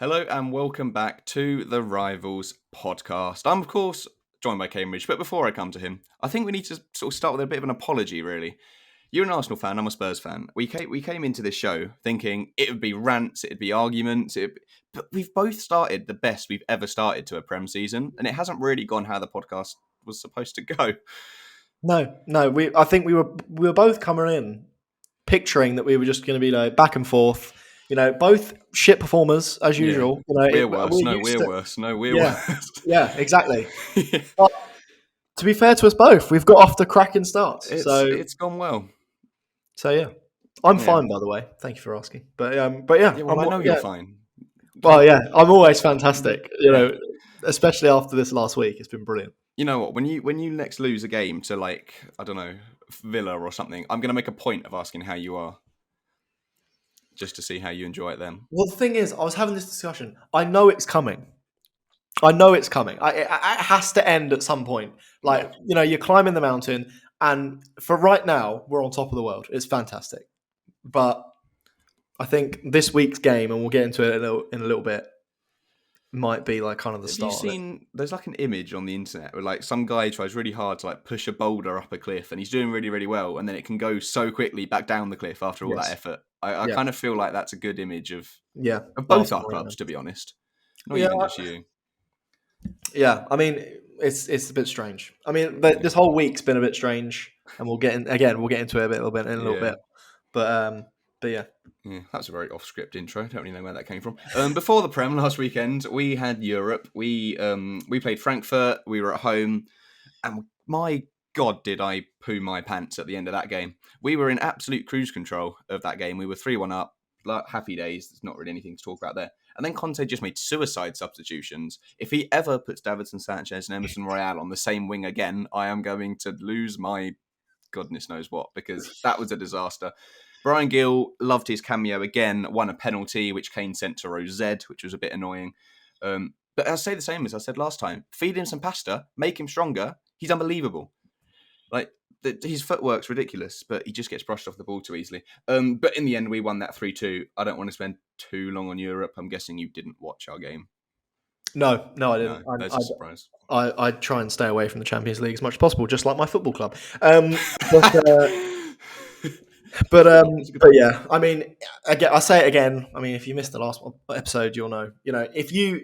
Hello and welcome back to the Rivals podcast. I'm, of course, joined by Cambridge, but before I come to him, I think we need to sort of start with a bit of an apology, really. You're an Arsenal fan, I'm a Spurs fan. We came into this show thinking it would be rants, it'd be arguments, but we've both started the best we've ever started to a Prem season, and it hasn't really gone how the podcast was supposed to go. No. I think we were both coming in picturing that we were just going to be like back and forth. Both shit performers as usual. We're worse. No, we're worse. Yeah, exactly. But to be fair to us both, we've got off the cracking starts. It's gone well. So yeah, I'm fine, by the way. Thank you for asking. But yeah, I know you're fine. Well, yeah, I'm always fantastic. Especially after this last week, it's been brilliant. You know what? When you next lose a game to, like, I don't know, Villa or something, I'm going to make a point of asking how you are, just to see how you enjoy it then. Well, the thing is, I was having this discussion. I know it's coming. It has to end at some point. You're climbing the mountain, and for right now, we're on top of the world. It's fantastic. But I think this week's game, and we'll get into it in a little bit, might be like kind of the start. Have you seen? There's like an image on the internet where like some guy tries really hard to like push a boulder up a cliff, and he's doing really, really well, and then it can go so quickly back down the cliff after all that effort. I kind of feel like that's a good image of both our clubs, to be honest. Not even just you. Yeah, I mean, it's a bit strange. I mean, this whole week's been a bit strange, and we'll get into it a little bit. But yeah. Yeah, that's a very off-script intro. Don't really know where that came from. Before the Prem last weekend, we had Europe. We played Frankfurt. We were at home, and my God, did I poo my pants at the end of that game. We were in absolute cruise control of that game. We were 3-1 up. Happy days. There's not really anything to talk about there. And then Conte just made suicide substitutions. If he ever puts Davinson Sanchez and Emerson Royale on the same wing again, I am going to lose my goodness knows what, because that was a disaster. Brian Gill loved his cameo again, won a penalty, which Kane sent to Rosed, which was a bit annoying. But I'll say the same as I said last time. Feed him some pasta, make him stronger. He's unbelievable. Like, his footwork's ridiculous, but he just gets brushed off the ball too easily. But in the end, we won that 3-2. I don't want to spend too long on Europe. I'm guessing you didn't watch our game. No, I didn't. No, that's a surprise. I try and stay away from the Champions League as much as possible, just like my football club. But yeah, I mean, I say it again. I mean, if you missed the last episode, you'll know. If you,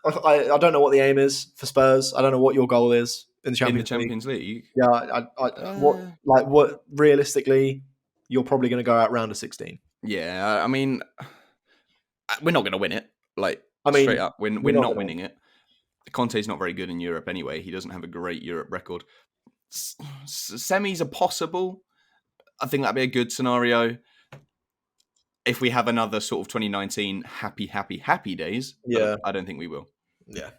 I don't know what the aim is for Spurs. I don't know what your goal is in the Champions League. Yeah, what realistically, you're probably going to go out round of 16. Yeah, I mean, we're not going to win it. Straight up, we're not winning it. Conte's not very good in Europe anyway. He doesn't have a great Europe record. Semis are possible. I think that'd be a good scenario if we have another sort of 2019 happy days. Yeah, I don't think we will. Yeah.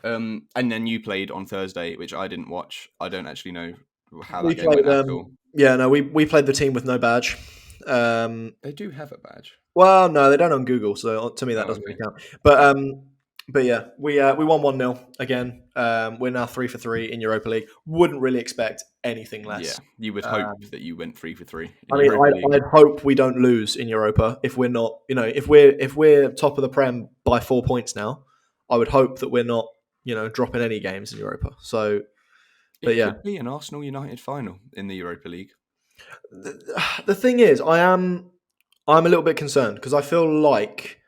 And then you played on Thursday, which I didn't watch. I don't actually know how that game went at all. Yeah, no, we played the team with no badge. They do have a badge. Well, no, they don't on Google, so to me that doesn't really count. But yeah, we won 1-0 again. We're now 3 for 3 in Europa League. Wouldn't really expect anything less. Yeah, you would hope that you went 3 for 3. I mean, I'd hope we don't lose in Europa if we're not. If we're top of the Prem by 4 points now, I would hope that we're not. Dropping any games in Europa. So, but yeah, it could be an Arsenal United final in the Europa League. The thing is, I'm a little bit concerned because I feel like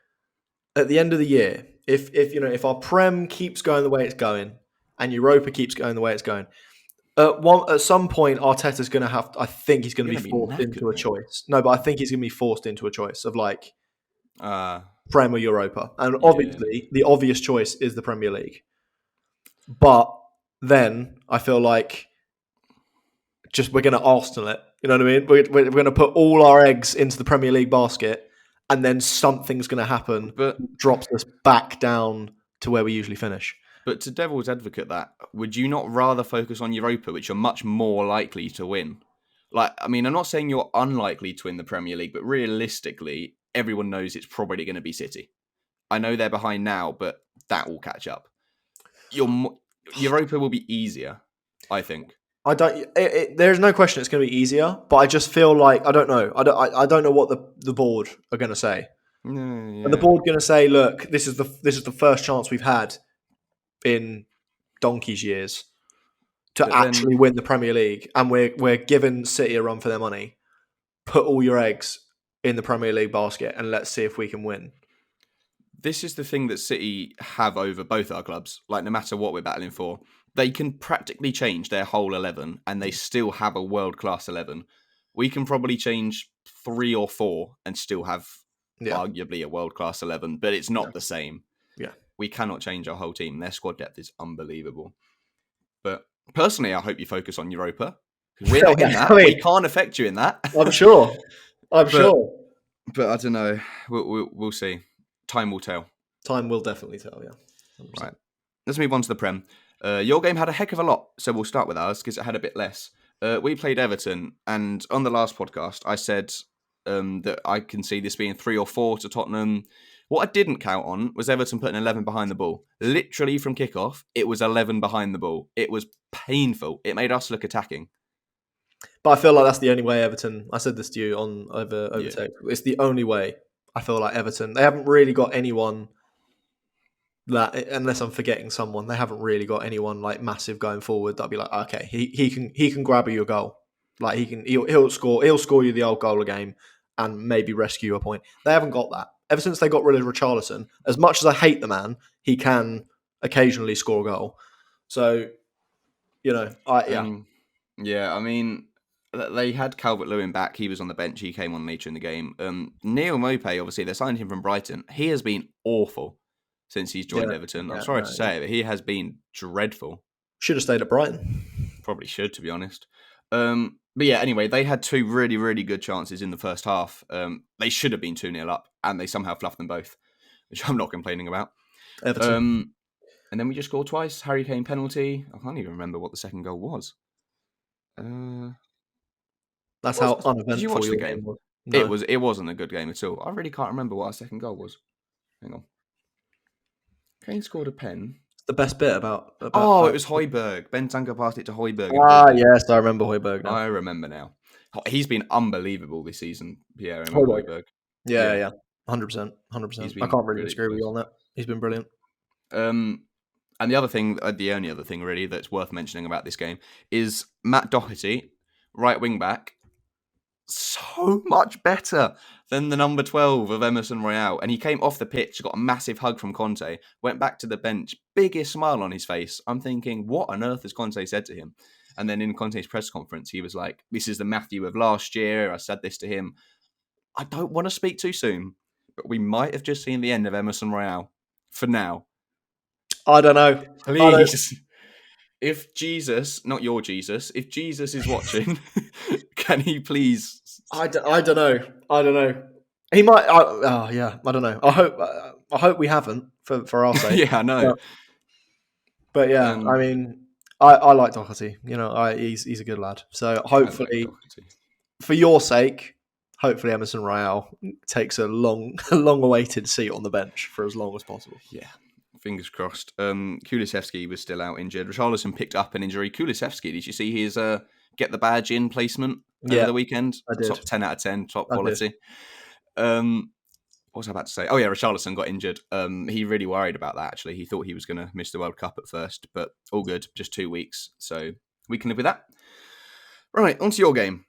at the end of the year, if our Prem keeps going the way it's going and Europa keeps going the way it's going, at some point Arteta's going to have. I think he's going to be forced into a choice. No, but I think he's going to be forced into a choice of like Prem or Europa, and obviously the obvious choice is the Premier League. But then I feel like we're going to Arsenal it. You know what I mean? We're going to put all our eggs into the Premier League basket, and then something's going to happen that drops us back down to where we usually finish. But to devil's advocate that, would you not rather focus on Europa, which you're much more likely to win? I'm not saying you're unlikely to win the Premier League, but realistically, everyone knows it's probably going to be City. I know they're behind now, but that will catch up. Europa will be easier, I think. There's no question it's going to be easier, but I just feel like I don't know. I don't know what the board are going to say. And the Yeah. board going to say, look, this is the first chance we've had in donkey's years to But then actually win the Premier League, and we're giving City a run for their money. Put all your eggs in the Premier League basket, and let's see if we can win. this is the thing that City have over both our clubs. Like, no matter what we're battling for, they can practically change their whole 11 and they still have a world-class 11. We can probably change 3 or 4 and still have Yeah, arguably a world-class 11, but it's not Yeah. the same. Yeah. We cannot change our whole team. Their squad depth is unbelievable. But personally, I hope you focus on Europa. We're not in that. We can't affect you in that. I'm sure. I'm sure. But I don't know. We'll see. Time will tell. Time will definitely tell. Yeah. 100%. Right. Let's move on to the Prem. Your game had a heck of a lot, so we'll start with ours because it had a bit less. We played Everton, and on the last podcast, I said that I can see this being 3 or 4 to Tottenham. What I didn't count on was Everton putting 11 behind the ball. Literally from kickoff, it was 11 behind the ball. It was painful. It made us look attacking. But I feel like that's the only way Everton. I said this to you on over Yeah. text. It's the only way. I feel like Everton. They haven't really got anyone that, unless I'm forgetting someone, they haven't really got anyone like massive going forward. That'd be like, okay, he can grab you a goal. Like he'll score you the old goal a game and maybe rescue a point. They haven't got that. Ever since they got rid of Richarlison, as much as I hate the man, he can occasionally score a goal. So, yeah. Yeah, I mean, they had Calvert-Lewin back. He was on the bench. He came on later in the game. Neil Maupay, obviously, they signed him from Brighton. He has been awful since he's joined Everton. I'm sorry to say it, but he has been dreadful. Should have stayed at Brighton. Probably should, to be honest. But yeah, anyway, they had 2 really, really good chances in the first half. They should have been 2-0 up, and they somehow fluffed them both, which I'm not complaining about. Everton. And then we just scored twice. Harry Kane penalty. I can't even remember what the second goal was. That's how uneventful Did you watch the your game? was. No. It wasn't a good game at all. I really can't remember what our second goal was. Hang on. Kane scored a pen. The best bit about It was Højbjerg. Bentancur passed it to Højbjerg. Yes, I remember Højbjerg now. I remember now. He's been unbelievable this season, Pierre-Emile Højbjerg. Yeah. 100%. I can't really disagree with you on that. He's been brilliant. And the other thing, the only other thing really that's worth mentioning about this game is Matt Doherty, right wing back, so much better than the number 12 of Emerson Royale. And he came off the pitch, got a massive hug from Conte, went back to the bench, biggest smile on his face. I'm thinking, what on earth has Conte said to him? And then in Conte's press conference, he was like, this is the Matthew of last year. I said this to him. I don't want to speak too soon, but we might have just seen the end of Emerson Royale for now. I don't know. Please. If Jesus, not your Jesus, if Jesus is watching, can he please? I don't know. He might. I don't know. I hope we haven't for our sake. Yeah, I know. But yeah, I mean, I like Doherty. He's a good lad. So hopefully, for your sake, hopefully Emerson Royale takes a long-awaited seat on the bench for as long as possible. Yeah. Fingers crossed. Kulusevski was still out injured. Richarlison picked up an injury. Kulusevski, did you see his get the badge in placement over the weekend? I did. Top 10 out of 10, top quality. What was I about to say? Oh yeah, Richarlison got injured. He really worried about that actually. He thought he was going to miss the World Cup at first, but all good, just 2 weeks. So we can live with that. Right, on to your game.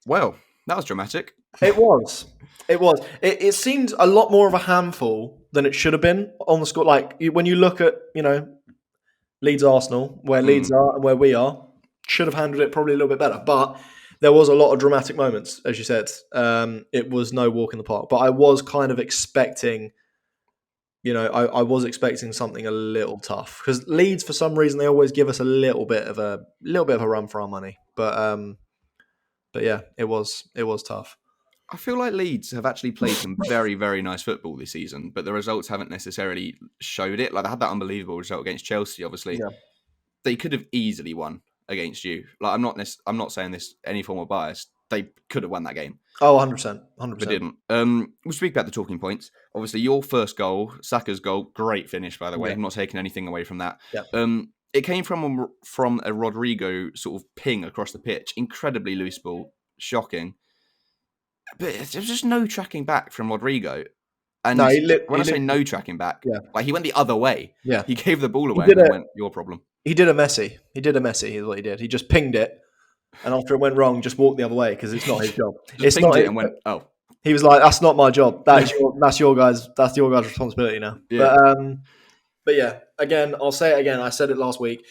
Well, that was dramatic. It was. It seemed a lot more of a handful than it should have been on the score. Like when you look at Leeds Arsenal, where Leeds are and where we are, should have handled it probably a little bit better. But there was a lot of dramatic moments, as you said. It was no walk in the park. But I was kind of expecting, I was expecting something a little tough because Leeds, for some reason, they always give us a little bit of a run for our money. But yeah, it was tough. I feel like Leeds have actually played some very, very nice football this season, but the results haven't necessarily showed it. Like they had that unbelievable result against Chelsea, obviously. Yeah. They could have easily won against you. Like I'm not saying this any form of bias. They could have won that game. Oh, 100%. But didn't. We'll speak about the talking points. Obviously, your first goal, Saka's goal, great finish, by the way. Yeah. I'm not taking anything away from that. Yeah. It came from a Rodrigo sort of ping across the pitch. Incredibly loose ball. Shocking. But there was just no tracking back from Rodrigo. And No, when I say no tracking back, Yeah. like he went the other way. Yeah. He gave the ball away did and then it. went, your problem. He did a Messi. Is what he did. He just pinged it, and after it went wrong, just walked the other way because it's not his job. Just pinged it and went, oh. He was like, "That's not my job. That's your guys' responsibility now." Yeah. But yeah, again, I'll say it again. I said it last week.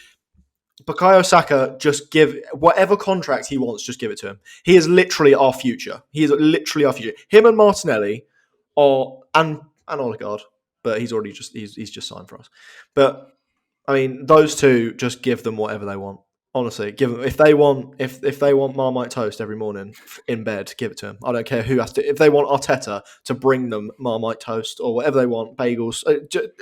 Bukayo Saka, just give whatever contract he wants, just give it to him. He is literally our future. He is literally our future. Him and Martinelli are and Odegaard, but he's just signed for us. But I mean, those two, just give them whatever they want. Honestly, give them if they want Marmite toast every morning in bed, give it to them. I don't care who has to. If they want Arteta to bring them Marmite toast or whatever they want, bagels,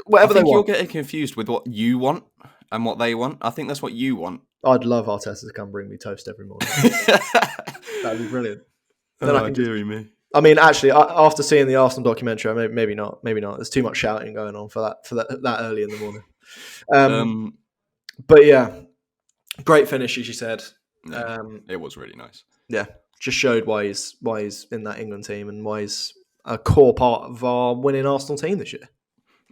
whatever they want. You're getting confused with what you want and what they want. I think that's what you want. I'd love Arteta to come bring me toast every morning. That'd be brilliant. Dearie me. I mean, actually, after seeing the Arsenal documentary, maybe not. There's too much shouting going on for that early in the morning. But yeah, great finish, as you said. It was really nice. Yeah, just showed why he's in that England team and why he's a core part of our winning Arsenal team this year.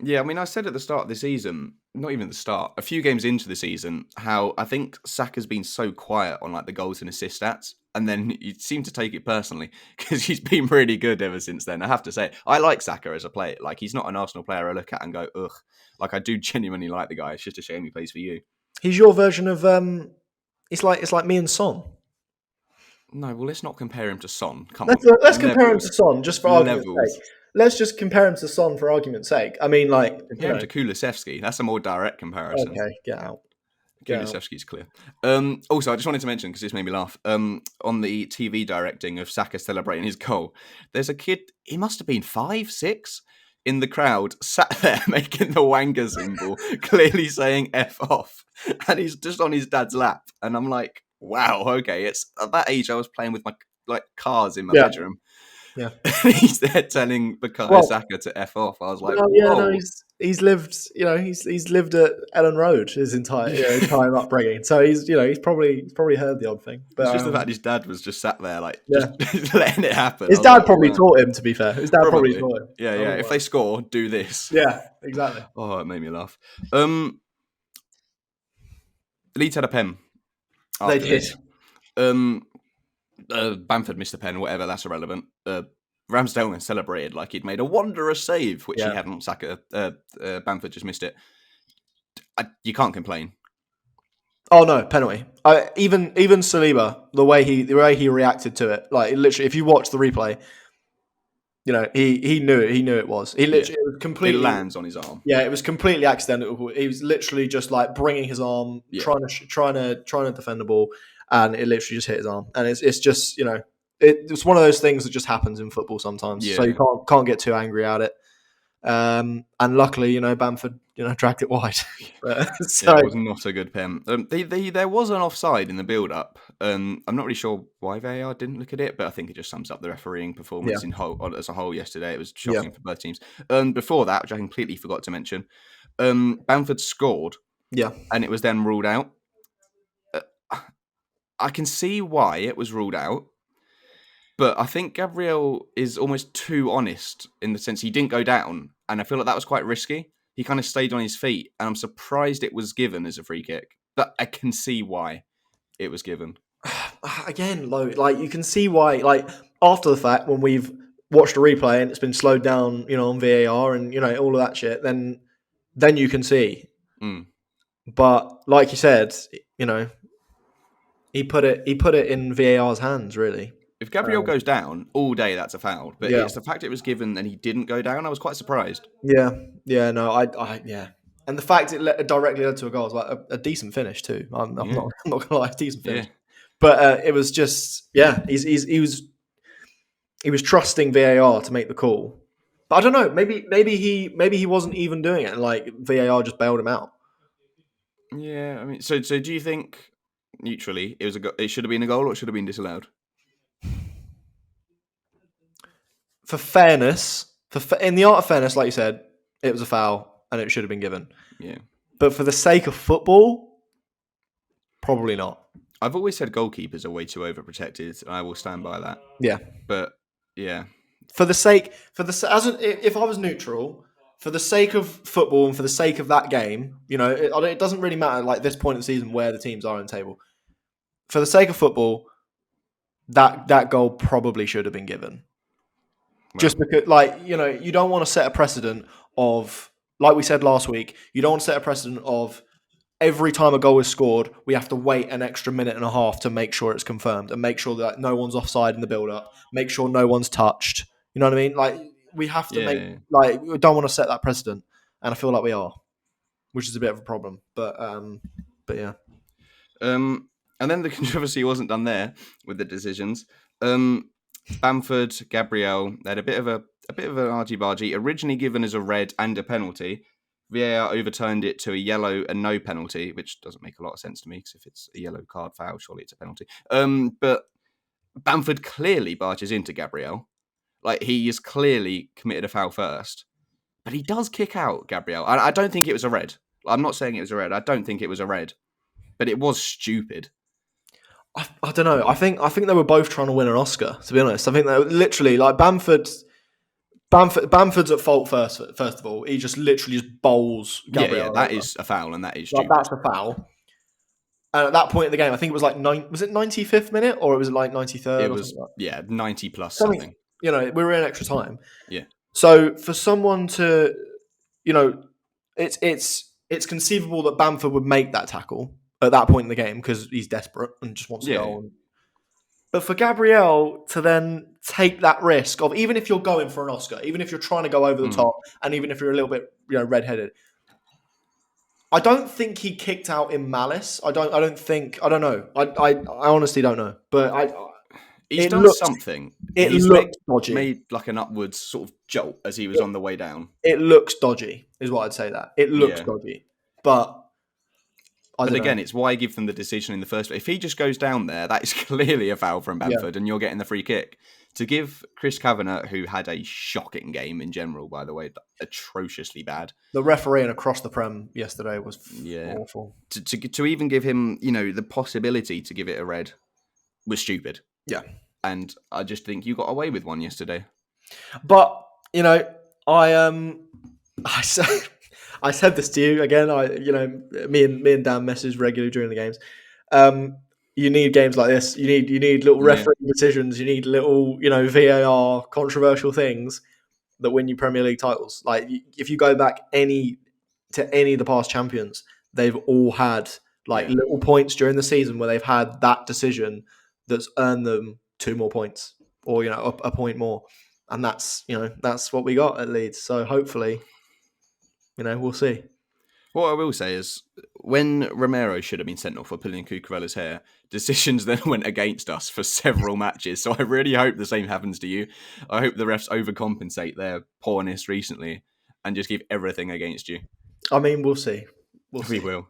Yeah, I mean, I said at the start of the season, not even the start, a few games into the season, how I think Saka's been so quiet on like the goals and assist stats, and then you seem to take it personally because he's been really good ever since then. I have to say, I like Saka as a player. Like, he's not an Arsenal player I look at and go, ugh. Like, I do genuinely like the guy. It's just a shame he plays for you. He's your version of It's like me and Son. No, well, let's not compare him to Son. Come on. Let's compare him to Son just for argument's sake. Let's just compare him to Son for argument's sake. I mean, like... Compare him to Kulusevski. That's a more direct comparison. Okay, get out. Kulusevski's clear. Also, I just wanted to mention, because this made me laugh, on the TV directing of Saka celebrating his goal, there's a kid, he must have been 5, 6, in the crowd, sat there making the Wanga symbol, clearly saying F off. And he's just on his dad's lap. And I'm like, wow, okay. It's at that age I was playing with my cars in my bedroom. Yeah, he's there telling Bukayo Saka to F off. I was like, he's lived, he's lived at Ellen Road his entire time upbringing. So he's probably heard the odd thing. But it's just the fact his dad was just sat there, just letting it happen. His dad probably taught him. To be fair, his dad probably taught him. Yeah. If they score, do this. Yeah, exactly. Oh, it made me laugh. Leeds had a pen. They did. Bamford missed the pen, whatever, that's irrelevant. Ramsdale celebrated like he'd made a wonderous save, which he hadn't. Bamford just missed it. You can't complain. Oh no, penalty. Even Saliba, the way he reacted to it, like literally, if you watch the replay, he knew it. He knew it was. It was completely. It lands on his arm. Yeah, it was completely accidental. He was literally just like bringing his arm, trying to defend the ball, and it literally just hit his arm. And it's just it's one of those things that just happens in football sometimes. Yeah. So you can't get too angry at it. And luckily, Bamford, dragged it wide. So it was not a good pen. There was an offside in the build-up. I'm not really sure why VAR didn't look at it, but I think it just sums up the refereeing performance as a whole yesterday. It was shocking for both teams. Before that, which I completely forgot to mention, Bamford scored. Yeah, and it was then ruled out. I can see why it was ruled out. But I think Gabriel is almost too honest in the sense he didn't go down. And I feel like that was quite risky. He kind of stayed on his feet. And I'm surprised it was given as a free kick. But I can see why it was given. Again, like you can see why, like after the fact, when we've watched a replay and it's been slowed down, on VAR and, all of that shit, then you can see. Mm. But like you said, he put it in VAR's hands, really. If Gabriel goes down all day, that's a foul. But it's the fact it was given and he didn't go down. I was quite surprised. Yeah, no, and the fact it directly led to a goal was like a decent finish too. I'm not gonna lie, decent finish. Yeah. But it was just he was trusting VAR to make the call. But I don't know, maybe he wasn't even doing it, and like VAR just bailed him out. Yeah, I mean, so do you think neutrally it should have been a goal or it should have been disallowed? For fairness, in the art of fairness, like you said, it was a foul and it should have been given. Yeah. But for the sake of football, probably not. I've always said goalkeepers are way too overprotected, and I will stand by that. Yeah. But Yeah. If I was neutral, for the sake of football and for the sake of that game, it doesn't really matter like this point of the season where the teams are in the table. For the sake of football, that goal probably should have been given. Well, Just because, you don't want to set a precedent of, like we said last week, you don't want to set a precedent of every time a goal is scored, we have to wait an extra minute and a half to make sure it's confirmed and make sure that no one's offside in the build-up, make sure no one's touched. You know what I mean? Like, we have to we don't want to set that precedent, and I feel like we are, which is a bit of a problem. But yeah. And then the controversy wasn't done there with the decisions. Bamford, Gabriel, they had a bit of an argy-bargy, originally given as a red and a penalty. VAR overturned it to a yellow and no penalty, which doesn't make a lot of sense to me, because if it's a yellow card foul, surely it's a penalty. But Bamford clearly barges into Gabriel. Like, he is clearly committed a foul first. But he does kick out Gabriel. I don't think it was a red. I'm not saying it was a red. I don't think it was a red. But it was stupid. I don't know. I think they were both trying to win an Oscar, to be honest. I think they were literally, like, Bamford's at fault first of all. He just literally just bowls Gabriel. Yeah, that is a foul, and that is stupid. That's a foul. And at that point in the game, I think it was like was it 95th minute or was it like 93rd? It was, 90 plus something. We were in extra time. Yeah. So for someone to, it's conceivable that Bamford would make that tackle at that point in the game because he's desperate and just wants to go on. But for Gabriel to then take that risk of, even if you're going for an Oscar, even if you're trying to go over the top, and even if you're a little bit, red-headed, I don't think he kicked out in malice. I don't know. I honestly don't know. But he's done something. It looked dodgy. Made like an upwards sort of jolt as he was on the way down. It looks dodgy, is what I'd say. That it looks dodgy, but again, it's why give them the decision in the first place. If he just goes down there, that is clearly a foul from Bamford, and you're getting the free kick. To give Chris Kavanagh, who had a shocking game in general, by the way, atrociously bad. The refereeing across the Prem yesterday was awful. To even give him, the possibility to give it a red was stupid. Yeah. And I just think you got away with one yesterday. But, I said this to you again. Me and Dan message regularly during the games. You need games like this. You need little referee decisions. You need little, VAR controversial things that win you Premier League titles. Like, if you go back to any of the past champions, they've all had little points during the season where they've had that decision that's earned them 2 more points or a point more, and that's what we got at Leeds. So hopefully, we'll see. What I will say is, when Romero should have been sent off for pulling Cucurella's hair, decisions then went against us for several matches. So I really hope the same happens to you. I hope the refs overcompensate their poorness recently and just give everything against you. I mean, we'll see. We will.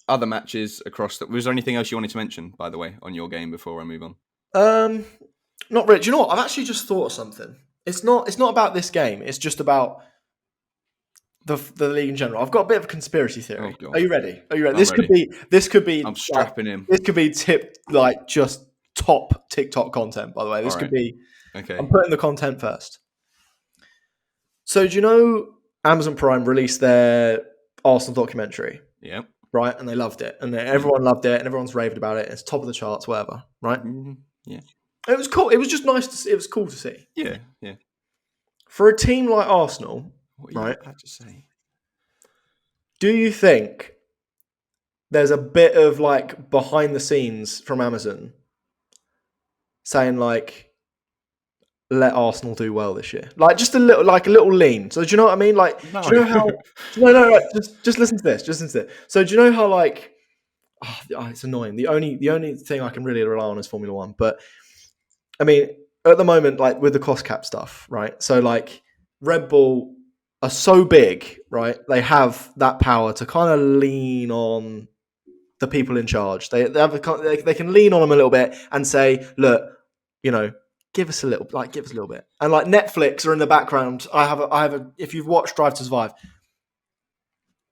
Other matches across. Was there anything else you wanted to mention, by the way, on your game before I move on? Not really. Do you know what? I've actually just thought of something. It's not about this game. It's just about the league in general. I've got a bit of a conspiracy theory. Oh, Are you ready? Ready. This could be. I'm strapping him. This could be just top TikTok content. By the way, this could be. Okay. I'm putting the content first. So do you know Amazon Prime released their Arsenal documentary? Yeah. Right, and they loved it, and everyone loved it, and everyone's raved about it. It's top of the charts, whatever. Right? Mm-hmm. Yeah. It was cool. It was just nice to see. It was cool to see. Yeah. For a team like Arsenal, what are you about to say? Do you think there's a bit of behind the scenes from Amazon saying let Arsenal do well this year? Just a little lean. So do you know what I mean? Do you know how? No. Just listen to this. So do you know how it's annoying. The only thing I can really rely on is Formula One. But I mean, at the moment, with the cost cap stuff, right? So Red Bull are so big, right? They have that power to kind of lean on the people in charge. They can lean on them a little bit and say, look, give us a little bit. And Netflix are in the background. I have a. If you've watched Drive to Survive,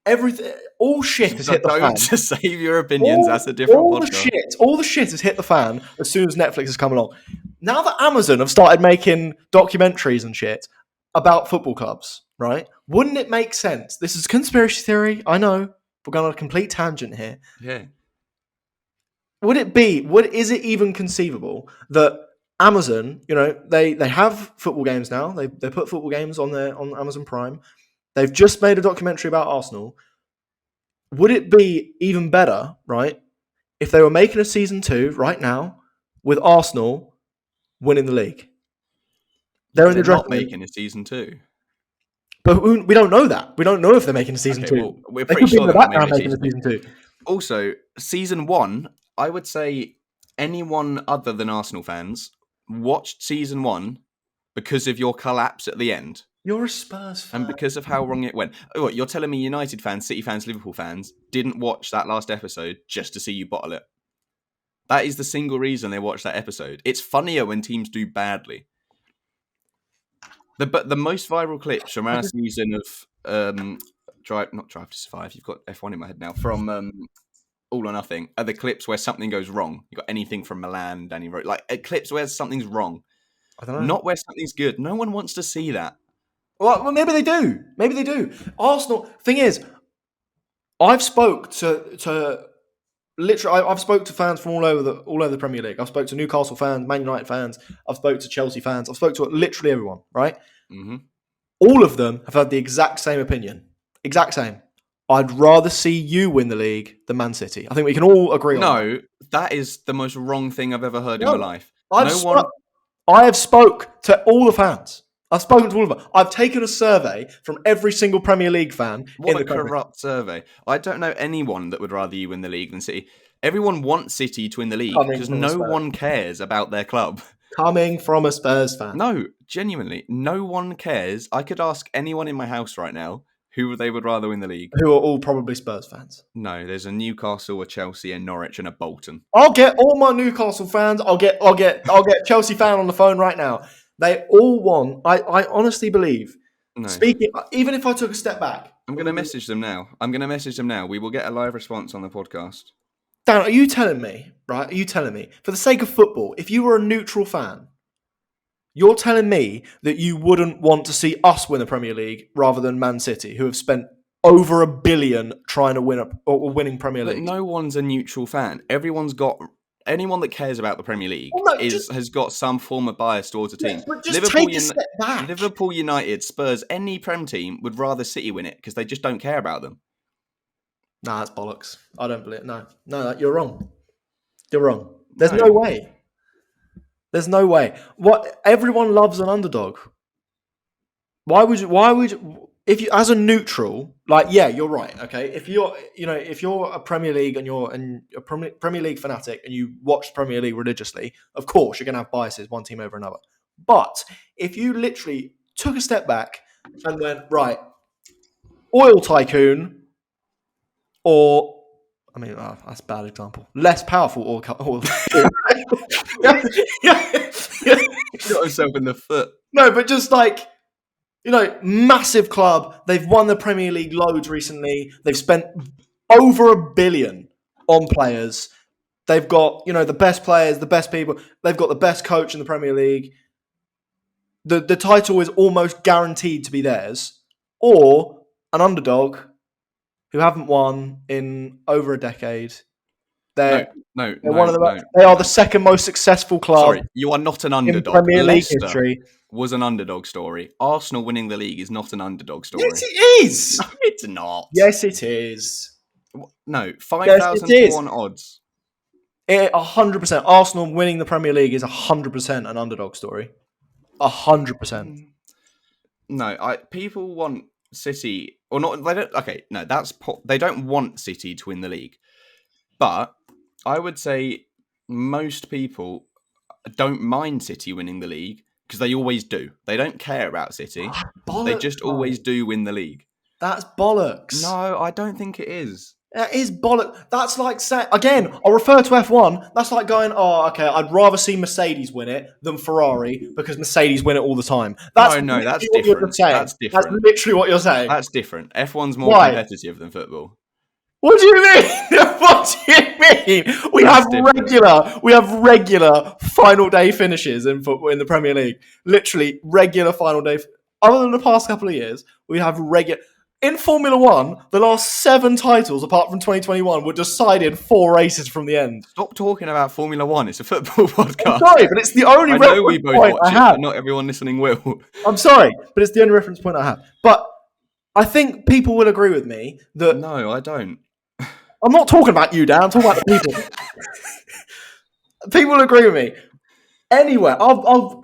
everything, all shit has hit the fan. Don't save your opinions. That's a different podcast. All the shit has hit the fan as soon as Netflix has come along. Now that Amazon have started making documentaries and shit about football clubs, right? Wouldn't it make sense? This is conspiracy theory. I know we're going on a complete tangent here. Yeah. Is it even conceivable that Amazon, they have football games now. They put football games on Amazon Prime. They've just made a documentary about Arsenal. Would it be even better, right, if they were making a season 2 right now with Arsenal winning the league? They're not making a season 2. But we don't know that. We don't know if they're making a season 2. Well, we're pretty sure they're not making a season 2. Also, season 1, I would say anyone other than Arsenal fans watched season 1 because of your collapse at the end. You're a Spurs fan. And because of how wrong it went. Oh, what, you're telling me United fans, City fans, Liverpool fans didn't watch that last episode just to see you bottle it? That is the single reason they watched that episode. It's funnier when teams do badly. The most viral clips from our season of Drive to Survive, you've got F1 in my head now, from All or Nothing, are the clips where something goes wrong. You've got anything from Milan, Danny Rose, like clips where something's wrong. I don't know. Not where something's good. No one wants to see that. Well, maybe they do. Maybe they do. Arsenal. Thing is, I've spoke to literally. I've spoke to fans from all over the Premier League. I've spoke to Newcastle fans, Man United fans. I've spoke to Chelsea fans. I've spoke to literally everyone. Right. Mm-hmm. All of them have had the exact same opinion. Exact same. I'd rather see you win the league than Man City. I think we can all agree on that. No, that is the most wrong thing I've ever heard in my life. I have spoke to all the fans. I've spoken to all of them. I've taken a survey from every single Premier League fan in the country. Corrupt survey. I don't know anyone that would rather you win the league than City. Everyone wants City to win the league because no one cares about their club. Coming from a Spurs fan. No, genuinely, no one cares. I could ask anyone in my house right now who they would rather win the league. Who are all probably Spurs fans. No, there's a Newcastle, a Chelsea, a Norwich, and a Bolton. I'll get all my Newcastle fans. I'll get Chelsea fan on the phone right now. They all want. I honestly believe. No. Even if I took a step back, I'm going to message them now. We will get a live response on the podcast. Dan, are you telling me, right? Are you telling me, for the sake of football, if you were a neutral fan, you're telling me that you wouldn't want to see us win the Premier League rather than Man City, who have spent over $1 billion trying to win winning Premier League? But no one's a neutral fan. Anyone that cares about the Premier League has got some form of bias towards a team. But just take a step back. Liverpool, United, Spurs, any Prem team would rather City win it because they just don't care about them. Nah, that's bollocks. I don't believe it. No, you're wrong. You're wrong. There's no way. There's no way. What everyone loves an underdog. Why would you? If you, as a neutral, you're right. Okay, if you're a Premier League and you're a Premier League fanatic and you watch Premier League religiously, of course you're going to have biases, one team over another. But if you literally took a step back and went, right, oil tycoon, or that's a bad example. Less powerful oil. Got himself in the foot. No, but just massive club. They've won the Premier League loads recently. They've spent over $1 billion on players. They've got, the best players, the best people. They've got the best coach in the Premier League. The title is almost guaranteed to be theirs. Or an underdog who haven't won in over a decade. They are the second most successful club. Sorry, you are not an underdog. In Premier League history was an underdog story. Arsenal winning the league is not an underdog story. Yes, it is. No, it's not. Yes, it is. No, 5,000 to 1 odds. 100%. Arsenal winning the Premier League is 100% an underdog story. 100%. No, people want City or not. They don't. Okay, no, they don't want City to win the league. But I would say most people don't mind City winning the league because they always do. They don't care about City. They just always do win the league. That's bollocks. No, I don't think it is. That is bollock. That's like saying, again, I'll refer to F1. That's like going, oh, okay, I'd rather see Mercedes win it than Ferrari because Mercedes win it all the time. That's No, that's what you're different. saying. That's different. That's literally what you're saying. That's different. F1's more Why? competitive than football. What do you mean? What do you mean? We That's have regular final day finishes in football in the Premier League. Literally regular final day. Other than the past couple of years, we have regular. In Formula One, the last 7 titles, apart from 2021, were decided 4 races from the end. Stop talking about Formula One. It's a football podcast. I'm sorry, but it's the only I know we both point watch I it, have. but not everyone listening will. I'm sorry, but it's the only reference point I have. But I think people will agree with me that No, I don't. I'm not talking about you, Dan. I'm talking about the people. People will agree with me. Anyway, I'll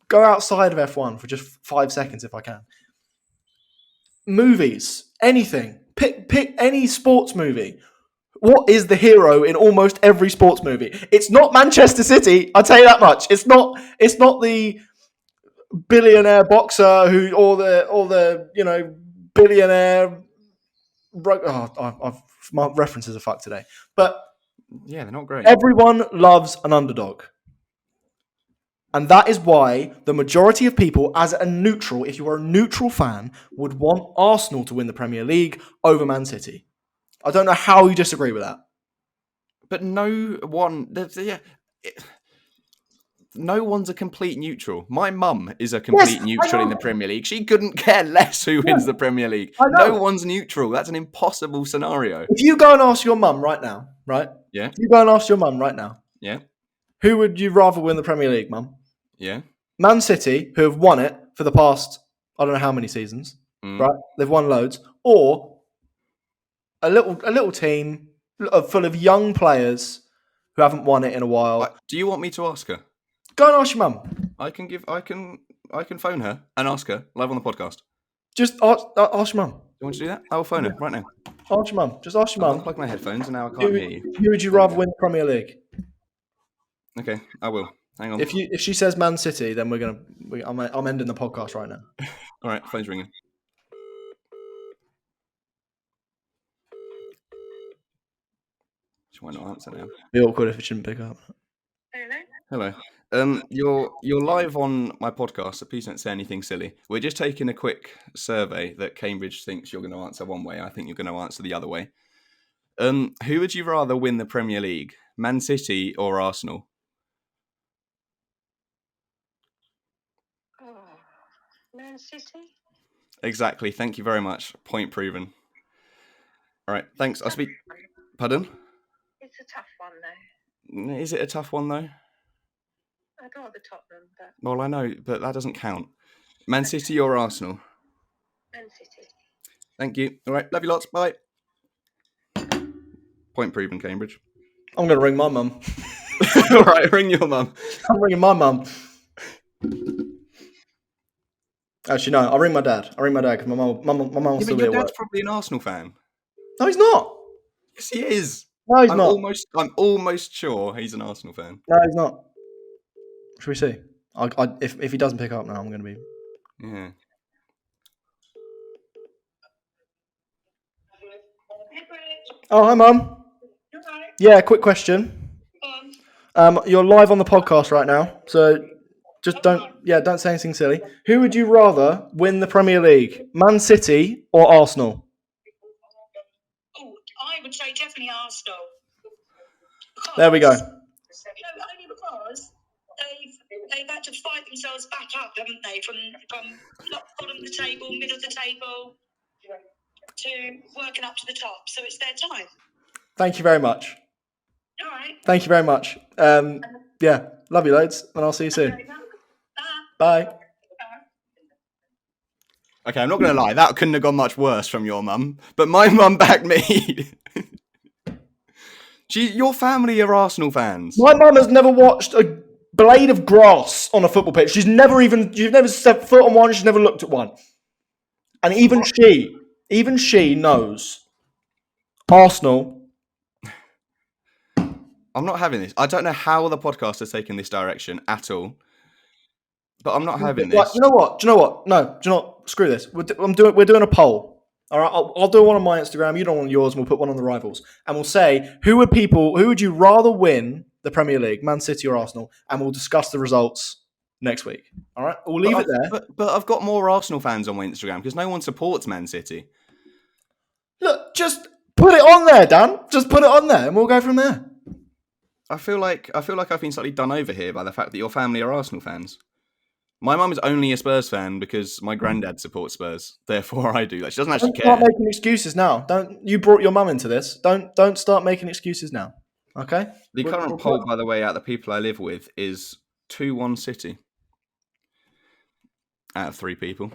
go outside of F1 for just 5 seconds if I can. Movies, anything. Pick any sports movie. What is the hero in almost every sports movie? It's not Manchester City. I'll tell you that much. It's not the billionaire boxer or the billionaire. My references are fucked today. But Yeah, they're not great. everyone loves an underdog. And that is why the majority of people, as a neutral, if you are a neutral fan, would want Arsenal to win the Premier League over Man City. I don't know how you disagree with that. But no one... No one's a complete neutral. My mum is a complete neutral in the Premier League. She couldn't care less who wins the Premier League. No one's neutral. That's an impossible scenario. If you go and ask your mum right now, right? Yeah. If you go and ask your mum right now. Yeah. Who would you rather win the Premier League, mum? Yeah. Man City, who have won it for the past, I don't know how many seasons, right? They've won loads. Or a little team full of young players who haven't won it in a while. Do you want me to ask her? Go and ask your mum. I can phone her and ask her live on the podcast. Just ask your mum. You want to do that? I will phone her right now. Ask your mum. Just ask your I'll mum. unplug my headphones and now I can't hear you. Who would you rather win the Premier League? Okay, I will. Hang on. If she says Man City, then I'm ending the podcast right now. All right, phone's ringing. She might not answer now. Be awkward if it shouldn't pick up. Hello. You're live on my podcast, so please don't say anything silly. We're just taking a quick survey that Cambridge thinks you're going to answer one way. I think you're going to answer the other way. Who would you rather win the Premier League, Man City or Arsenal? Man City. Exactly. Thank you very much. Point proven. All right. Thanks. I'll speak. Pardon? It's a tough one, though. Is it a tough one though? I'd rather Tottenham, but Well, I know, but that doesn't count. Man City or Arsenal? Man City. Thank you. All right. Love you lots. Bye. Point proven, Cambridge. I'm going to ring my mum. All right. Ring your mum. I'm ringing my mum. Actually, no. I'll ring my dad. Because my mum will still be Your at work. dad's probably an Arsenal fan. No, he's not. Yes, he is. No, he's not. I'm almost sure he's an Arsenal fan. No, he's not. Should we see? If he doesn't pick up now, I'm going to be... Yeah. Oh, hi, Mum. Yeah, quick question. You're live on the podcast right now, so just don't say anything silly. Who would you rather win the Premier League, Man City or Arsenal? Oh, I would say definitely Arsenal. There we go. No, only because they've had to fight themselves back up, haven't they? From bottom of the table, middle of the table, to working up to the top. So it's their time. Thank you very much. All right. Thank you very much. Yeah, love you loads, and I'll see you soon. Bye. Okay, I'm not going to lie. That couldn't have gone much worse from your mum, but my mum backed me. Your family are Arsenal fans. My mum has never watched a blade of grass on a football pitch. She's never stepped foot on one. She's never looked at one. And even she knows Arsenal. I'm not having this. I don't know how the podcast has taken this direction at all, but I'm not having this. Do you know what? No, do you know what? Screw this. We're doing a poll. All right, I'll do one on my Instagram. You do one on yours, and we'll put one on the rivals, and we'll say who would you rather win the Premier League, Man City or Arsenal, and we'll discuss the results next week. All right, we'll leave it there. But I've got more Arsenal fans on my Instagram because no one supports Man City. Look, just put it on there, Dan. Just put it on there, and we'll go from there. I feel like I've been slightly done over here by the fact that your family are Arsenal fans. My mum is only a Spurs fan because my granddad supports Spurs. Therefore, I do. Like, she doesn't actually care. Start making excuses now. You brought your mum into this. Don't start making excuses now. Okay. The current poll, by the way, out of the people I live with is 2-1 City. Out of 3 people.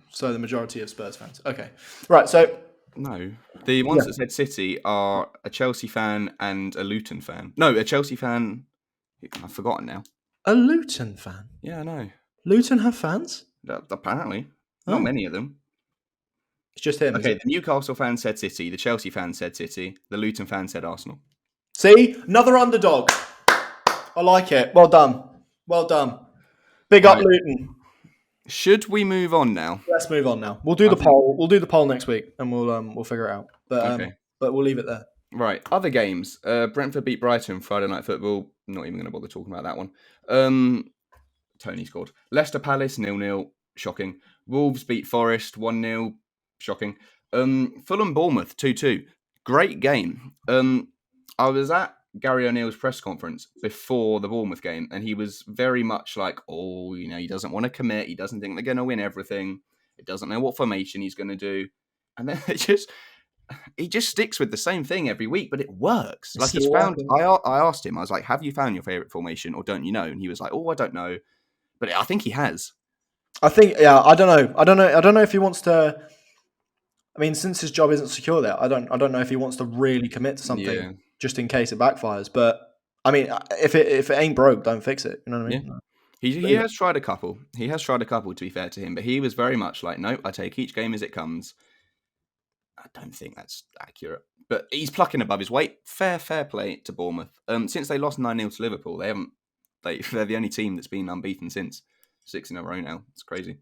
So the majority of Spurs fans. Okay. Right. So no, the ones that said City are a Chelsea fan and a Luton fan. No, a Chelsea fan. I've forgotten now. A Luton fan. Yeah, I know. Luton have fans? Apparently. Not many of them. It's just him. Okay, the Newcastle fan said City, the Chelsea fan said City, the Luton fan said Arsenal. See? Another underdog. I like it. Well done. Well done. Big up Luton. Should we move on now? Let's move on now. We'll do the poll. We'll do the poll next week and we'll figure it out. But but we'll leave it there. Right. Other games. Brentford beat Brighton Friday Night Football. Not even going to bother talking about that one. Tony scored. Leicester Palace 0-0. Shocking. Wolves beat Forest 1-0. Shocking. Fulham Bournemouth 2-2. Great game. I was at Gary O'Neill's press conference before the Bournemouth game, and he was very much like, he doesn't want to commit. He doesn't think they're going to win everything. He doesn't know what formation he's going to do. And then he just sticks with the same thing every week, but it works. Like he's found. I asked him. I was like, "Have you found your favorite formation, or don't you know?" And he was like, "Oh, I don't know," but I think he has. I think, I don't know. I don't know if he wants to. I mean, since his job isn't secure there, I don't know if he wants to really commit to something just in case it backfires. But I mean, if it ain't broke, don't fix it. You know what I mean? Yeah. He has tried a couple. He has tried a couple, to be fair to him, but he was very much like, "No, I take each game as it comes." I don't think that's accurate, but he's plucking above his weight. Fair play to Bournemouth. Since they lost 9-0 to Liverpool, they're the only team that's been unbeaten since. 6 in a row now. It's crazy.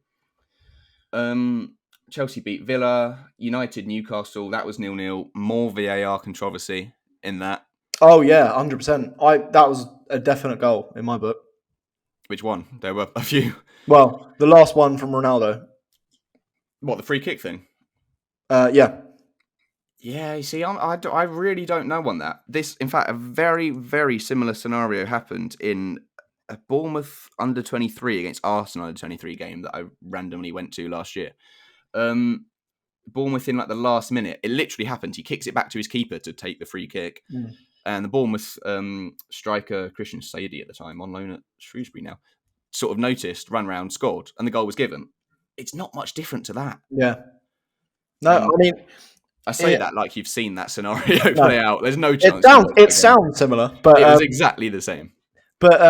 Chelsea beat Villa. United Newcastle. That was 0-0. More VAR controversy in that. Oh yeah, 100%. That was a definite goal in my book. Which one? There were a few. Well, the last one from Ronaldo. What, the free kick thing? Yeah. Yeah, you see, I really don't know on that. This, in fact, a very, very similar scenario happened in a Bournemouth under-23 against Arsenal under-23 game that I randomly went to last year. Bournemouth in like the last minute, it literally happened. He kicks it back to his keeper to take the free kick. And the Bournemouth striker, Christian Saidi at the time, on loan at Shrewsbury now, sort of noticed, ran round, scored, and the goal was given. It's not much different to that. Yeah. No, I mean... I say that like you've seen that scenario play out. There's no chance. It sounds similar, but it was exactly the same. But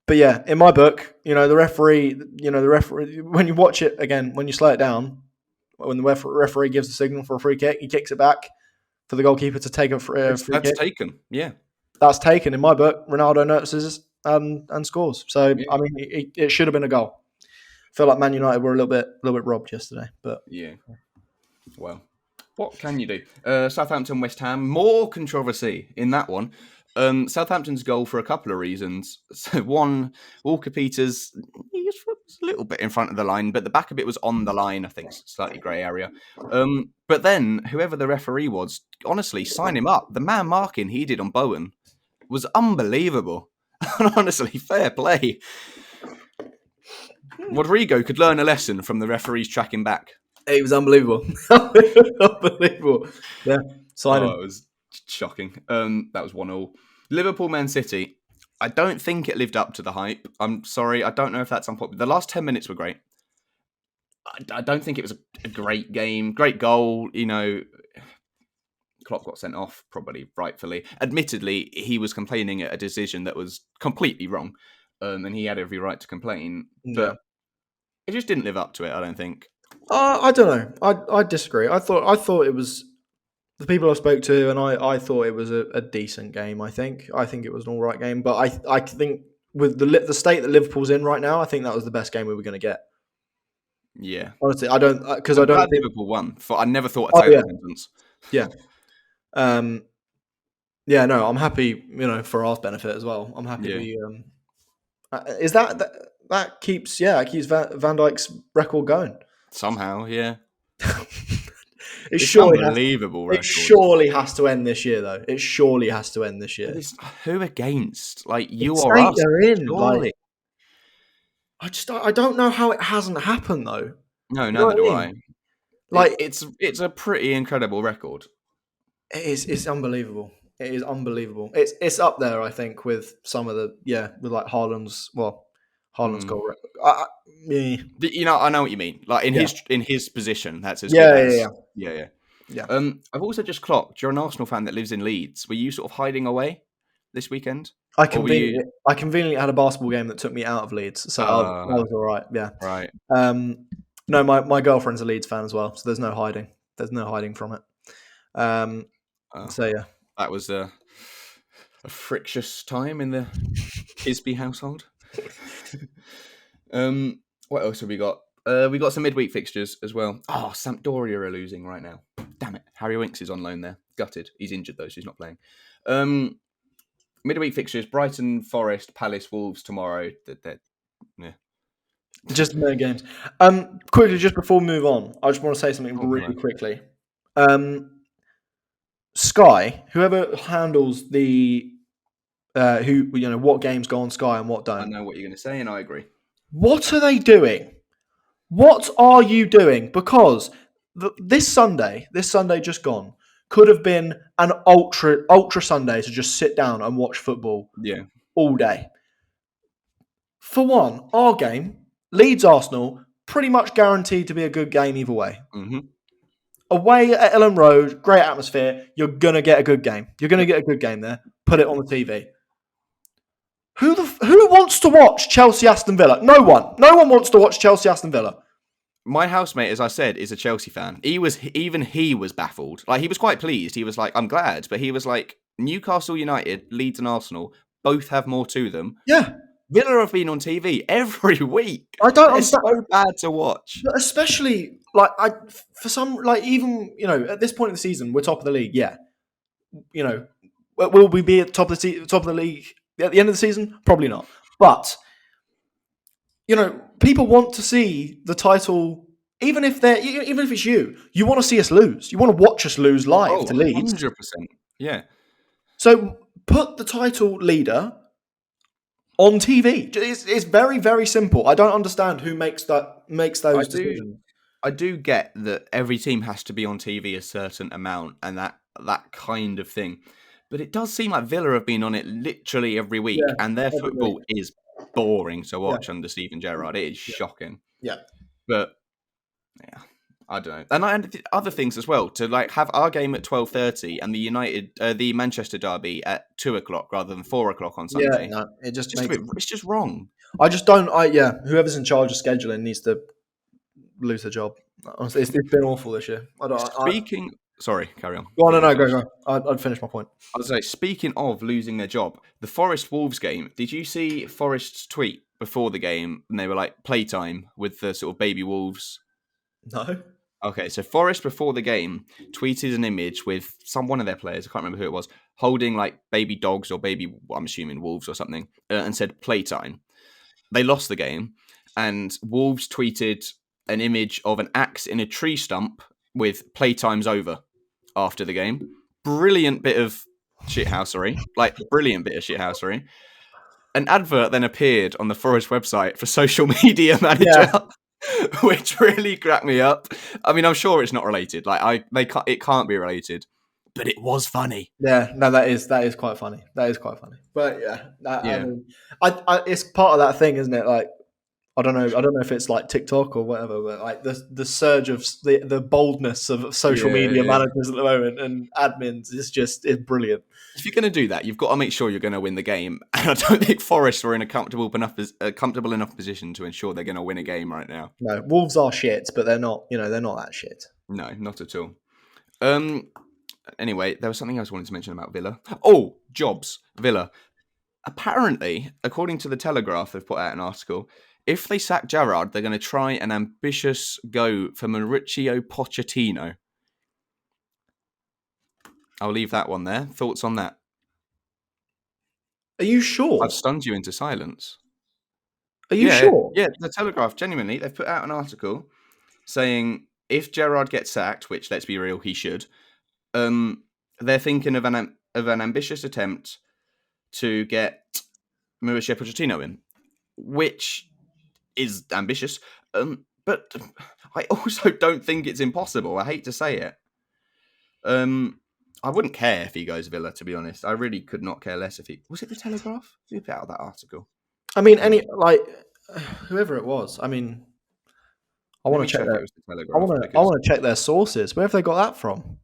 yeah, in my book, the referee, when you watch it again, when you slow it down, when the referee gives the signal for a free kick, he kicks it back for the goalkeeper to take a free kick. That's taken, yeah. That's taken in my book. Ronaldo notices and scores. So I mean, it should have been a goal. I feel like Man United were a little bit robbed yesterday, but yeah. Well. What can you do? Southampton, West Ham, more controversy in that one. Southampton's goal for a couple of reasons. So one, Walker Peters, he was a little bit in front of the line, but the back of it was on the line, I think, slightly grey area. But then, whoever the referee was, honestly, sign him up. The man marking he did on Bowen was unbelievable. Honestly, fair play. Rodrigo could learn a lesson from the referees tracking back. It was unbelievable. Unbelievable. Yeah, sign him. It was shocking. That was 1-1. Liverpool, Man City. I don't think it lived up to the hype. I'm sorry. I don't know if that's unpopular. The last 10 minutes were great. I don't think it was a great game. Great goal. Klopp got sent off, probably rightfully. Admittedly, he was complaining at a decision that was completely wrong. And he had every right to complain. But it just didn't live up to it, I don't think. I don't know. I disagree. I thought it was the people I spoke to, and I thought it was a decent game. I think it was an all right game, but I think with the state that Liverpool's in right now, I think that was the best game we were going to get. Yeah. Honestly, I don't because I I'm don't glad think. Liverpool won. I never thought a Oh table yeah, sentence. yeah. Yeah, no, I'm happy. For our benefit as well. I'm happy Yeah. we. Is that keeps Van Dijk's record going? Somehow, yeah. It It's surely has. unbelievable It record. surely has to end this year, though. It surely has to end this But year. it's who against? Like you It's or state us? they're in. Surely. I don't know how it hasn't happened though. No, You know neither do what I I. mean? Like It's a pretty incredible record. it is. It's unbelievable. It is unbelievable. It's up there, I think, with some of the with like Haaland's goal record. I know what you mean. Like Yeah. in his position, that's as Yeah, good yeah, as yeah. yeah. Yeah. I've also just clocked. You're an Arsenal fan that lives in Leeds. Were you sort of hiding away this weekend? I Or were you? conveniently had a basketball game that took me out of Leeds, so I was all right. Yeah. Right. No, my girlfriend's a Leeds fan as well, so there's no hiding. There's no hiding from it. So yeah, that was a frictious time in the Kisby household. What else have we got? We got some midweek fixtures as well. Oh, Sampdoria are losing right now. Damn it. Harry Winks is on loan there. Gutted. He's injured though, so he's not playing. Midweek fixtures: Brighton, Forest, Palace, Wolves tomorrow. Yeah. just no games. Quickly, just before we move on, I just want to say something really quickly. Sky, whoever handles the what games go on Sky and what don't. I know what you're going to say, and I agree. What are they doing? What are you doing? Because this Sunday just gone, could have been an ultra Sunday to just sit down and watch football all day. For one, our game, Leeds Arsenal, pretty much guaranteed to be a good game either way. Mm-hmm. Away at Ellen Road, great atmosphere, you're going to get a good game. You're going to get a good game there. Put it on the TV. Who wants to watch Chelsea Aston Villa? No one. No one wants to watch Chelsea Aston Villa. My housemate, as I said, is a Chelsea fan. He was baffled. Like, he was quite pleased. He was like, I'm glad. But he was like, Newcastle United, Leeds and Arsenal both have more to them. Yeah. Villa have been on TV every week. I don't understand. So bad to watch. But especially, even, at this point in the season, we're top of the league. Yeah. Will we be at top of the league at the end of the season? Probably not. But, people want to see the title, even if it's you want to see us lose. You want to watch us lose live to Leeds. 100%. Yeah. So put the title leader on TV. It's very, very simple. I don't understand who makes those decisions. I do get that every team has to be on TV a certain amount and that kind of thing. But it does seem like Villa have been on it literally every week, and their football is boring to watch under Steven Gerrard. It is shocking. Yeah. But I don't know. And other things as well, to have our game at 12:30 and the Manchester derby at 2:00 rather than 4:00 on Sunday. Yeah, no, it's just wrong. I just don't. Whoever's in charge of scheduling needs to lose their job. Honestly, it's been awful this year. Sorry, carry on. Go on, no, go. I'd finish my point. I was like, speaking of losing their job, the Forest Wolves game. Did you see Forest's tweet before the game? And they were like, playtime with the sort of baby wolves. No. Okay, so Forest before the game tweeted an image with one of their players, I can't remember who it was, holding like baby dogs or baby, I'm assuming wolves or something, and said playtime. They lost the game, and Wolves tweeted an image of an axe in a tree stump with playtime's over after the game. Brilliant bit of shithousery. Brilliant bit of shithousery. An advert then appeared on the Forest website for social media manager, which really cracked me up. I mean, I'm sure it's not related. It can't be related, but it was funny. Yeah, no, that is quite funny. That is quite funny. But I mean, it's part of that thing, isn't it? Like, I don't know if it's like TikTok or whatever, but like the surge of the boldness of social media managers at the moment and admins is brilliant. If you're going to do that, you've got to make sure you're going to win the game. And I don't think Forest were in a comfortable enough position to ensure they're going to win a game right now. No, Wolves are shit, but they're not. They're not that shit. No, not at all. Anyway, there was something else I wanted to mention about Villa. Oh, jobs. Villa. Apparently, according to the Telegraph, they've put out an article. If they sack Gerrard, they're going to try an ambitious go for Mauricio Pochettino. I'll leave that one there. Thoughts on that? Are you sure? I've stunned you into silence. Are you sure? Yeah, the Telegraph, genuinely, they've put out an article saying if Gerrard gets sacked, which, let's be real, he should, they're thinking of an ambitious attempt to get Mauricio Pochettino in, which is ambitious, but I also don't think it's impossible. I hate to say it. I wouldn't care if he goes Villa, to be honest. I really could not care less if he... Was it the Telegraph? Who put out that article? I mean, whoever it was. I mean, I want to check It their. was the I Telegraph. want to check their sources. Where have they got that from?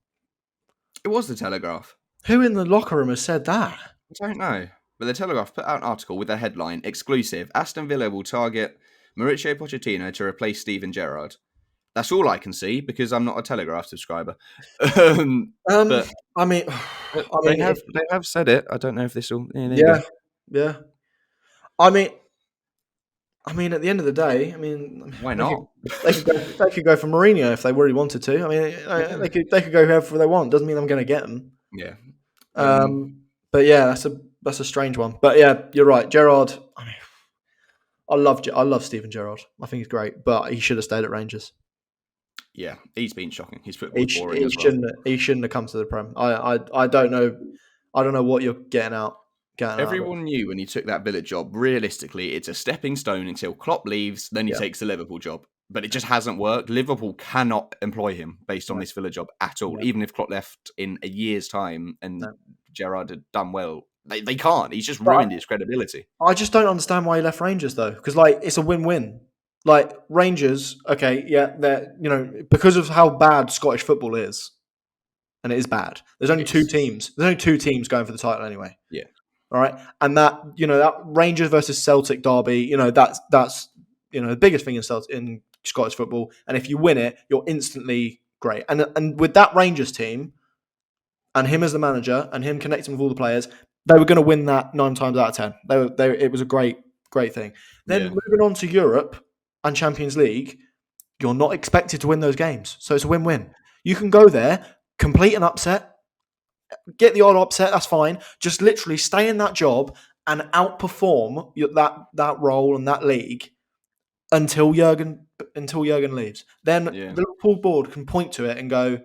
It was the Telegraph. Who in the locker room has said that? I don't know. But the Telegraph put out an article with a headline, exclusive, Aston Villa will target Mauricio Pochettino to replace Steven Gerrard. That's all I can see because I'm not a Telegraph subscriber. But I mean, they have said it. I don't know if this will... Yeah. I mean, at the end of the day, Why not? They could go for Mourinho if they really wanted to. I mean, they could go whoever they want. Doesn't mean I'm going to get them. Yeah. But yeah, that's a strange one. But yeah, you're right, Gerrard. I mean, I love Steven Gerrard. I think he's great, but he should have stayed at Rangers. Yeah, he's been shocking. His football boring He as well. shouldn't have come to the Prem. I don't know. I don't know what you're getting out. Everyone knew when he took that Villa job, realistically, it's a stepping stone until Klopp leaves, then he takes the Liverpool job. But it just hasn't worked. Liverpool cannot employ him based on this Villa job at all. Even if Klopp left in a year's time and Gerrard had done well, they can't. He's just ruined his credibility. I just don't understand why he left Rangers, though. Because, it's a win-win. Rangers, okay, yeah, they're, because of how bad Scottish football is, and it is bad, there's only two teams. There's only two teams going for the title anyway. Yeah. All right. And that Rangers versus Celtic derby, that's the biggest thing in Scottish football. And if you win it, you're instantly great. And with that Rangers team and him as the manager and him connecting with all the players, they were going to win that 9 times out of 10. It was a great thing. Then moving on to Europe and Champions League, you're not expected to win those games. So it's a win-win. You can go there, complete an upset, get the odd upset, that's fine. Just literally stay in that job and outperform that role and that league until Jurgen leaves. Then the Liverpool board can point to it and go,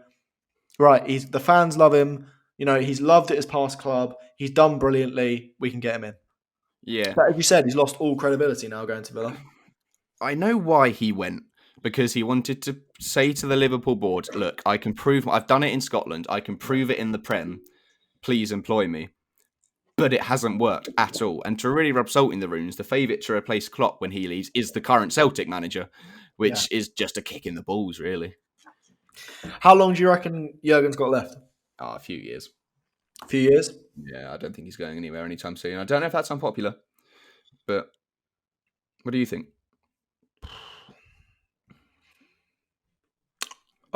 right, the fans love him. He's loved at his past club. He's done brilliantly. We can get him in. Yeah. But as you said, he's lost all credibility now going to Villa. I know why he went. Because he wanted to say to the Liverpool board, look, I can prove... I've done it in Scotland. I can prove it in the Prem. Please employ me. But it hasn't worked at all. And to really rub salt in the wounds, the favourite to replace Klopp when he leaves is the current Celtic manager, which is just a kick in the balls, really. How long do you reckon Jurgen's got left? A few years. A few years? Yeah, I don't think he's going anywhere anytime soon. I don't know if that's unpopular, but what do you think?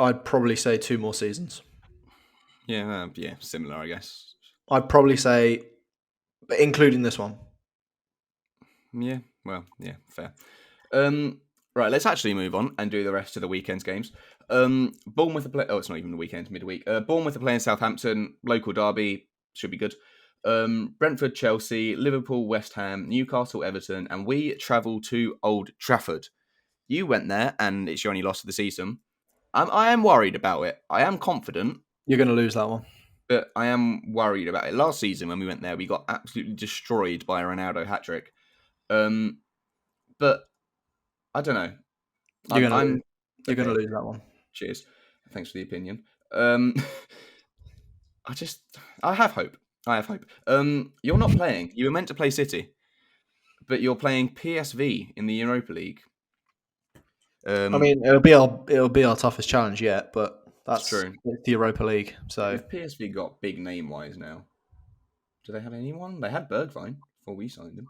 I'd probably say 2 more seasons. Yeah, similar, I guess. I'd probably say, including this one. Yeah, well, yeah, fair. Right, let's actually move on and do the rest of the weekend's games. Bournemouth are playing... Oh, it's not even the weekend, midweek. Bournemouth are playing Southampton, local derby, should be good. Brentford, Chelsea, Liverpool, West Ham, Newcastle, Everton, and we travel to Old Trafford. You went there, and it's your only loss of the season. I am worried about it. I am confident. You're going to lose that one. But I am worried about it. Last season, when we went there, we got absolutely destroyed by a Ronaldo hat-trick. But I don't know. You're going to lose that one. Cheers. Thanks for the opinion. I have hope. You're not playing. You were meant to play City, but you're playing PSV in the Europa League. It'll be our toughest challenge yet, but that's true. It's the Europa League. So if PSV got big name wise now, do they have anyone? They had Bergwijn before we signed them.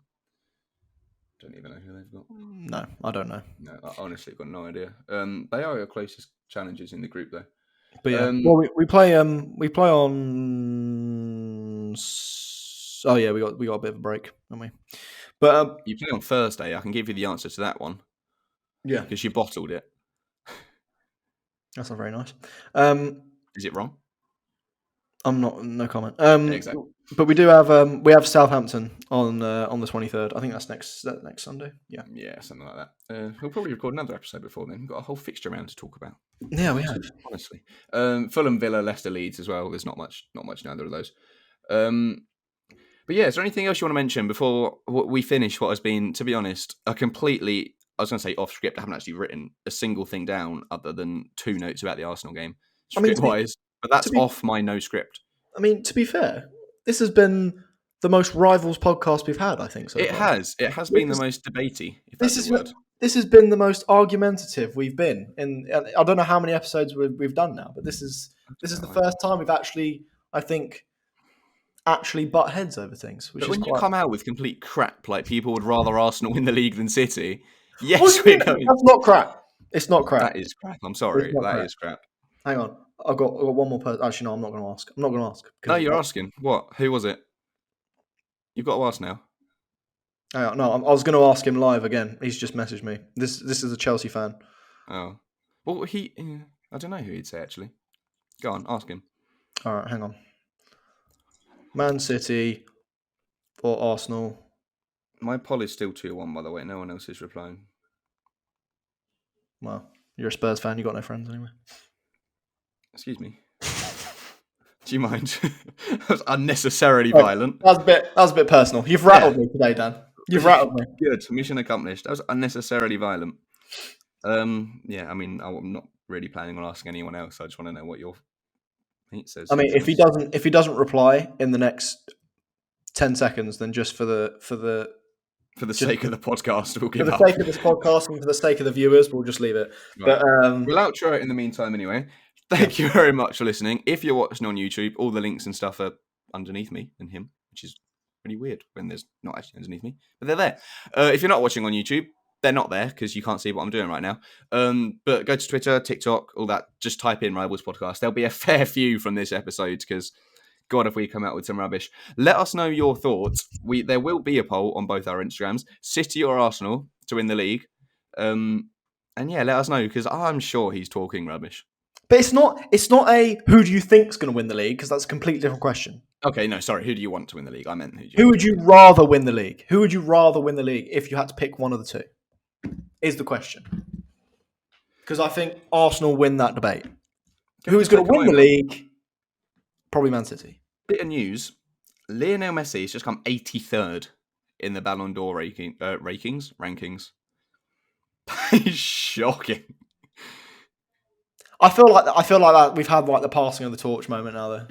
Don't even know who they've got. No, I don't know. No, I honestly got no idea. They are our closest challengers in the group, though. But yeah, we play on. Oh yeah, we got a bit of a break, haven't we? But You play on Thursday. I can give you the answer to that one yeah, because you bottled it. that's not very nice. Is it wrong? I'm not. No comment. Exactly. But we do have Southampton on the 23rd. I think that's next Sunday. Yeah. Yeah, something like that. We'll probably record another episode before then. We've got a whole fixture round to talk about. Yeah, we have. Honestly, Fulham, Villa, Leicester, Leeds as well. There's not much in either of those. But yeah, is there anything else you want to mention before we finish what has been, to be honest, I was going to say off script. I haven't actually written a single thing down other than 2 notes about the Arsenal game, script-wise. But that's off my no script. I mean, to be fair, this has been the most rivals podcast we've had, I think. So it far. has. It has been the most debatey, if that's a word. This has been the most argumentative we've been in. I don't know how many episodes we've done now, but this is the first time we've actually butt heads over things. But when you come out with complete crap, like people would rather Arsenal win the league than City, yes, we're going. That's not crap. It's not crap. That is crap. I'm sorry. That is crap. Hang on. I've got one more person. Actually, no, I'm not going to ask. I'm not going to ask. No, you're asking. What? Who was it? You've got to ask now. No, I was going to ask him live again. He's just messaged me. This is a Chelsea fan. Oh. Well, I don't know who he'd say, actually. Go on, ask him. All right, hang on. Man City or Arsenal? My poll is still 2-1, by the way. No one else is replying. Well, you're a Spurs fan. You got no friends anyway. Excuse me. Do you mind? That was unnecessarily violent. That was a bit personal. You've rattled me today, Dan. You've rattled me. Good. Mission accomplished. That was unnecessarily violent. Yeah, I mean, I'm not really planning on asking anyone else. I just want to know what your mate says. I mean, if he doesn't reply in the next 10 seconds, then just for the sake of the podcast, we'll give up. For the sake of this podcast and for the sake of the viewers, we'll just leave it. Right. But we'll outro it in the meantime anyway. Thank you very much for listening. If you're watching on YouTube, all the links and stuff are underneath me and him, which is really weird when there's not actually underneath me, but they're there. If you're not watching on YouTube, they're not there because you can't see what I'm doing right now. But go to Twitter, TikTok, all that. Just type in Rivals Podcast. There'll be a fair few from this episode because, God, if we come out with some rubbish. Let us know your thoughts. There will be a poll on both our Instagrams, City or Arsenal to win the league. And yeah, let us know because I'm sure he's talking rubbish. But it's not a who do you think's going to win the league because that's a completely different question. Okay, no, sorry. Who do you want to win the league? I meant who would you rather win the league? Who would you rather win the league if you had to pick one of the two? Is the question. Because I think Arsenal win that debate. Who's going to win the league? Probably Man City. Bit of news. Lionel Messi has just come 83rd in the Ballon d'Or rankings. That is shocking. I feel like that we've had like the passing of the torch moment now though.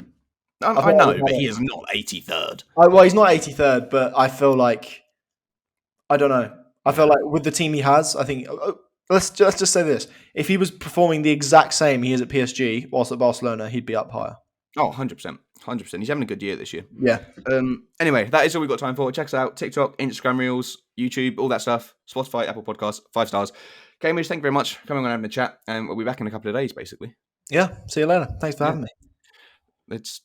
I know, but he is not 83rd. Well, he's not 83rd, but I feel like I don't know. I feel like with the team he has, I think let's just say this: if he was performing the exact same he is at PSG whilst at Barcelona, he'd be up higher. Oh, 100%. 100%. He's having a good year this year. Yeah. Anyway, that is all we've got time for. Check us out. TikTok, Instagram Reels, YouTube, all that stuff. Spotify, Apple Podcasts, 5 stars. Cambridge, thank you very much for coming on and having a chat. And we'll be back in a couple of days, basically. Yeah. See you later. Thanks for having me. It's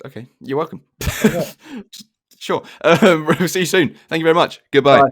okay. You're welcome. Sure. We'll see you soon. Thank you very much. Goodbye. Bye.